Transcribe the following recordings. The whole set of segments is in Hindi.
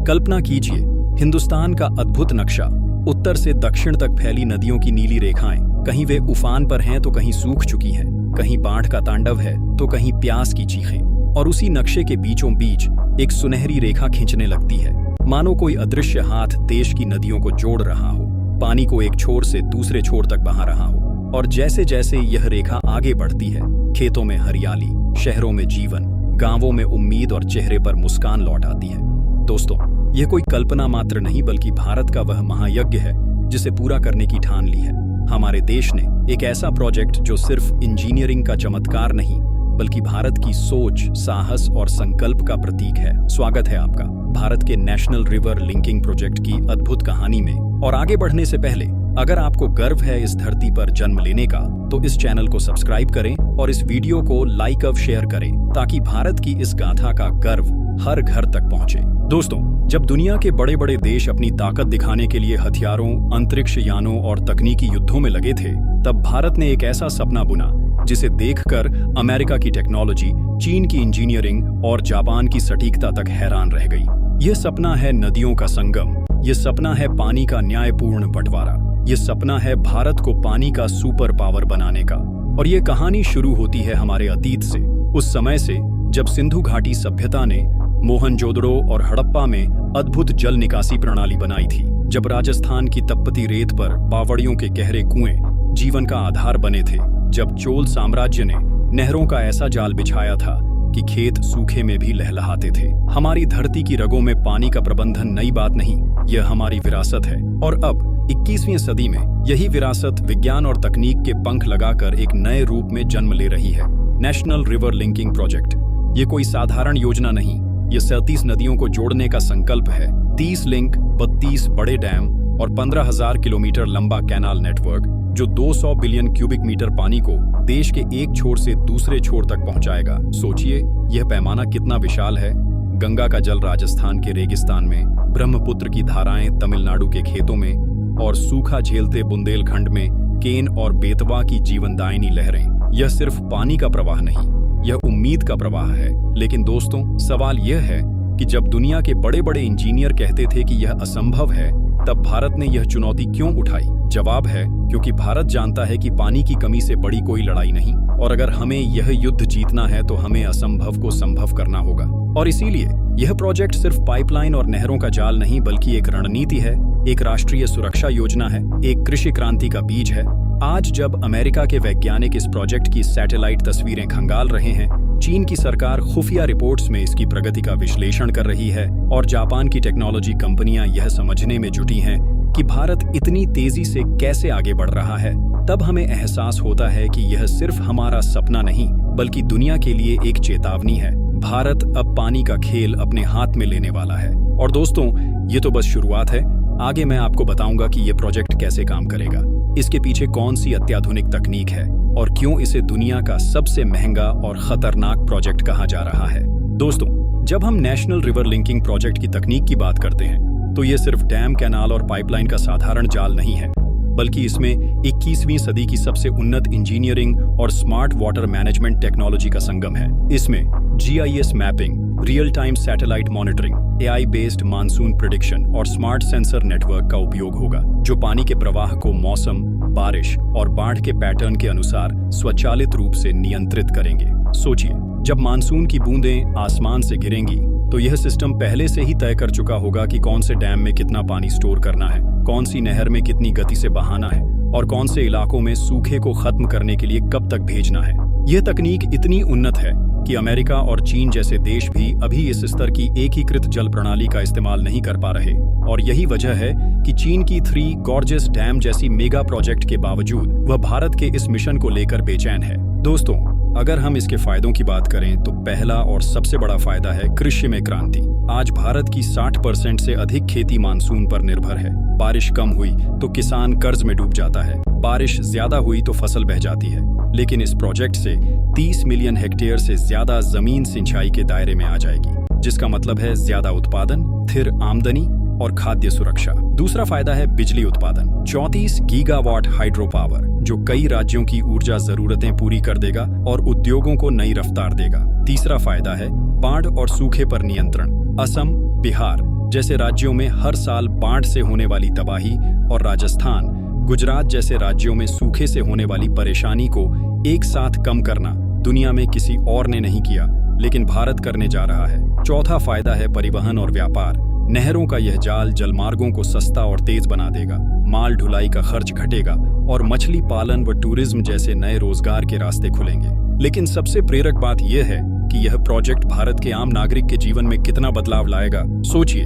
कल्पना कीजिए, हिंदुस्तान का अद्भुत नक्शा, उत्तर से दक्षिण तक फैली नदियों की नीली रेखाएं, कहीं वे उफान पर हैं तो कहीं सूख चुकी हैं, कहीं बाढ़ का तांडव है तो कहीं प्यास की चीखें। और उसी नक्शे के बीचों बीच एक सुनहरी रेखा खींचने लगती है, मानो कोई अदृश्य हाथ देश की नदियों को जोड़ रहा हो, पानी को एक छोर से दूसरे छोर तक बहा रहा हो। और जैसे जैसे यह रेखा आगे बढ़ती है, खेतों में हरियाली, शहरों में जीवन, गांवों में उम्मीद और चेहरे पर मुस्कान लौट आती है। दोस्तों, यह कोई कल्पना मात्र नहीं बल्कि भारत का वह महायज्ञ है जिसे पूरा करने की ठान ली है। हमारे देश ने एक ऐसा प्रोजेक्ट जो सिर्फ इंजीनियरिंग का चमत्कार नहीं बल्कि भारत की सोच, साहस और संकल्प का प्रतीक है। स्वागत है आपका भारत के नेशनल रिवर लिंकिंग प्रोजेक्ट की अद्भुत कहानी में। और आगे बढ़ने से पहले, अगर आपको गर्व है इस धरती पर जन्म लेने का, तो इस चैनल को सब्सक्राइब करें और इस वीडियो को लाइक और शेयर करें ताकि भारत की इस गाथा का गर्व हर घर तक पहुंचे। दोस्तों, जब दुनिया के बड़े बड़े देश अपनी ताकत दिखाने के लिए हथियारों, अंतरिक्ष यानों और तकनीकी युद्धों में लगे थे, तब भारत ने एक ऐसा सपना बुना जिसे देखकर अमेरिका की टेक्नोलॉजी, चीन की इंजीनियरिंग और जापान की सटीकता तक हैरान रह गई। यह सपना है नदियों का संगम, यह सपना है पानी का न्यायपूर्ण बंटवारा, यह सपना है भारत को पानी का सुपर पावर बनाने का। और यह कहानी शुरू होती है हमारे अतीत से, उस समय से जब सिंधु घाटी सभ्यता ने मोहनजोदड़ो और हड़प्पा में अद्भुत जल निकासी प्रणाली बनाई थी, जब राजस्थान की तपती रेत पर बावड़ियों के गहरे कुएं जीवन का आधार बने थे, जब चोल साम्राज्य ने नहरों का ऐसा जाल बिछाया था कि खेत सूखे में भी लहलहाते थे। हमारी धरती की रगों में पानी का प्रबंधन नई बात नहीं, यह हमारी विरासत है। और अब 21वीं सदी में यही विरासत विज्ञान और तकनीक के पंख लगाकर एक नए रूप में जन्म ले रही है। नेशनल रिवर लिंकिंग प्रोजेक्ट ये कोई साधारण योजना नहीं, ये 37 नदियों को जोड़ने का संकल्प है। 30 लिंक, 32 बड़े डैम और 15,000 किलोमीटर लंबा कैनाल नेटवर्क जो 200 बिलियन क्यूबिक मीटर पानी को देश के एक छोर से दूसरे छोर तक पहुंचाएगा। सोचिए, यह पैमाना कितना विशाल है। गंगा का जल राजस्थान के रेगिस्तान में, ब्रह्मपुत्र की धाराएं तमिलनाडु के खेतों में और सूखा झेलते बुंदेलखंड में केन और बेतवा की जीवनदायिनी लहरें। यह सिर्फ पानी का प्रवाह नहीं, यह उम्मीद का प्रवाह है। लेकिन दोस्तों, सवाल यह है कि जब दुनिया के बड़े बड़े इंजीनियर कहते थे कि यह असंभव है, तब भारत ने यह चुनौती क्यों उठाई? जवाब है, क्योंकि भारत जानता है कि पानी की कमी से बड़ी कोई लड़ाई नहीं, और अगर हमें यह युद्ध जीतना है तो हमें असंभव को संभव करना होगा। और इसीलिए यह प्रोजेक्ट सिर्फ पाइपलाइन और नहरों का जाल नहीं बल्कि एक रणनीति है, एक राष्ट्रीय सुरक्षा योजना है, एक कृषि क्रांति का बीज है। आज जब अमेरिका के वैज्ञानिक इस प्रोजेक्ट की सैटेलाइट तस्वीरें खंगाल रहे हैं, चीन की सरकार खुफिया रिपोर्ट्स में इसकी प्रगति का विश्लेषण कर रही है और जापान की टेक्नोलॉजी कंपनियां यह समझने में जुटी हैं कि भारत इतनी तेजी से कैसे आगे बढ़ रहा है, तब हमें एहसास होता है कि यह सिर्फ हमारा सपना नहीं बल्कि दुनिया के लिए एक चेतावनी है। भारत अब पानी का खेल अपने हाथ में लेने वाला है। और दोस्तों, ये तो बस शुरुआत है। आगे मैं आपको बताऊंगा कि यह प्रोजेक्ट कैसे काम करेगा, इसके पीछे कौन सी अत्याधुनिक तकनीक है और क्यों इसे दुनिया का सबसे महंगा और खतरनाक प्रोजेक्ट कहा जा रहा है। दोस्तों, जब हम नेशनल रिवर लिंकिंग प्रोजेक्ट की तकनीक की बात करते हैं तो ये सिर्फ डैम, कैनाल और पाइपलाइन का साधारण जाल नहीं है, बल्कि इसमें 21वीं सदी की सबसे उन्नत इंजीनियरिंग और स्मार्ट वाटर मैनेजमेंट टेक्नोलॉजी का संगम है। इसमें GIS mapping, real time satellite monitoring, AI based monsoon prediction और स्मार्ट सेंसर नेटवर्क का उपयोग होगा, जो पानी के प्रवाह को मौसम, बारिश और बाढ़ के पैटर्न के अनुसार स्वचालित रूप से नियंत्रित करेंगे। सोचिए, जब मानसून की बूंदें आसमान से गिरेंगी तो यह सिस्टम पहले से ही तय कर चुका होगा कि कौन से डैम में कितना पानी स्टोर करना है, कौन सी नहर में कितनी गति से बहाना है और कौन से इलाकों में सूखे को खत्म करने के लिए कब तक भेजना है। यह तकनीक इतनी उन्नत है कि अमेरिका और चीन जैसे देश भी अभी इस स्तर की एकीकृत जल प्रणाली का इस्तेमाल नहीं कर पा रहे। और यही वजह है कि चीन की 3 गॉर्जियस डैम जैसी मेगा प्रोजेक्ट के बावजूद वह भारत के इस मिशन को लेकर बेचैन है। दोस्तों, अगर हम इसके फायदों की बात करें तो पहला और सबसे बड़ा फायदा है कृषि में क्रांति। आज भारत की 60% से अधिक खेती मानसून पर निर्भर है। बारिश कम हुई तो किसान कर्ज में डूब जाता है, बारिश ज्यादा हुई तो फसल बह जाती है। लेकिन इस प्रोजेक्ट से 30 मिलियन हेक्टेयर से ज्यादा जमीन सिंचाई के दायरे में आ जाएगी, जिसका मतलब है ज्यादा उत्पादन, स्थिर आमदनी और खाद्य सुरक्षा। दूसरा फायदा है बिजली उत्पादन। 34 गीगावाट हाइड्रो पावर जो कई राज्यों की ऊर्जा जरूरतें पूरी कर देगा और उद्योगों को नई रफ्तार देगा। तीसरा फायदा है बाढ़ और सूखे पर नियंत्रण। असम, बिहार, जैसे राज्यों में हर साल बाढ़ से होने वाली तबाही और राजस्थान, गुजरात जैसे राज्यों में सूखे से होने वाली परेशानी को एक साथ कम करना दुनिया में किसी और ने नहीं किया, लेकिन भारत करने जा रहा है। चौथा फायदा है परिवहन और व्यापार। नहरों का यह जाल जलमार्गों को सस्ता और तेज बना देगा, माल ढुलाई का खर्च घटेगा और मछली पालन व टूरिज्म जैसे नए रोजगार के रास्ते खुलेंगे। लेकिन सबसे प्रेरक बात यह है कि यह प्रोजेक्ट भारत के आम नागरिक के जीवन में कितना बदलाव लाएगा। सोचिए,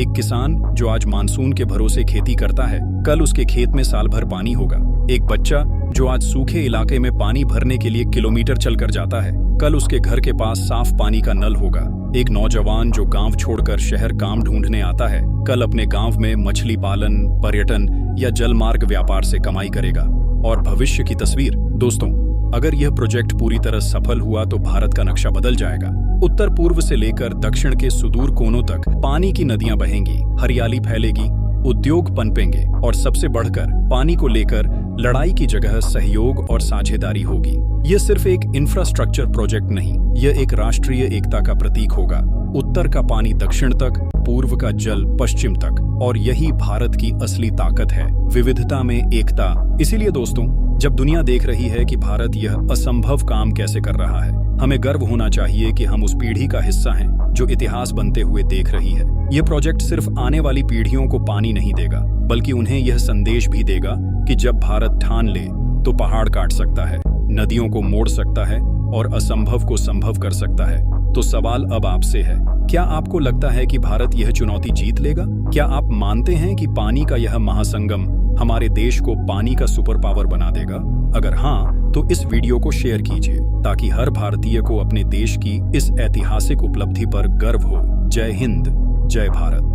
एक किसान जो आज मानसून के भरोसे खेती करता है, कल उसके खेत में साल भर पानी होगा। एक बच्चा जो आज सूखे इलाके में पानी भरने के लिए किलोमीटर चलकर जाता है, कल उसके घर के पास साफ पानी का नल होगा। एक नौजवान जो गांव छोड़कर शहर काम ढूंढने आता है, कल अपने गांव में मछली पालन, पर्यटन या जलमार्ग व्यापार से कमाई करेगा। और भविष्य की तस्वीर दोस्तों, अगर यह प्रोजेक्ट पूरी तरह सफल हुआ तो भारत का नक्शा बदल जाएगा। उत्तर पूर्व से लेकर दक्षिण के सुदूर कोनों तक पानी की नदियां बहेंगी, हरियाली फैलेगी, उद्योग पनपेंगे और सबसे बढ़कर पानी को लेकर लड़ाई की जगह सहयोग और साझेदारी होगी। यह सिर्फ एक इंफ्रास्ट्रक्चर प्रोजेक्ट नहीं, यह एक राष्ट्रीय एकता का प्रतीक होगा। उत्तर का पानी दक्षिण तक, पूर्व का जल पश्चिम तक, और यही भारत की असली ताकत है, विविधता में एकता। इसीलिए दोस्तों, जब दुनिया देख रही है कि भारत यह असंभव काम कैसे कर रहा है, हमें गर्व होना चाहिए कि हम उस पीढ़ी का हिस्सा हैं जो इतिहास बनते हुए देख रही है। यह प्रोजेक्ट सिर्फ आने वाली पीढ़ियों को पानी नहीं देगा, बल्कि उन्हें यह संदेश भी देगा कि जब भारत ठान ले तो पहाड़ काट सकता है, नदियों को मोड़ सकता है और असंभव को संभव कर सकता है। तो सवाल अब आपसे है, क्या आपको लगता है कि भारत यह चुनौती जीत लेगा? क्या आप मानते हैं कि पानी का यह महासंगम हमारे देश को पानी का सुपर पावर बना देगा? अगर हाँ, तो इस वीडियो को शेयर कीजिए ताकि हर भारतीय को अपने देश की इस ऐतिहासिक उपलब्धि पर गर्व हो। जय हिंद, जय भारत।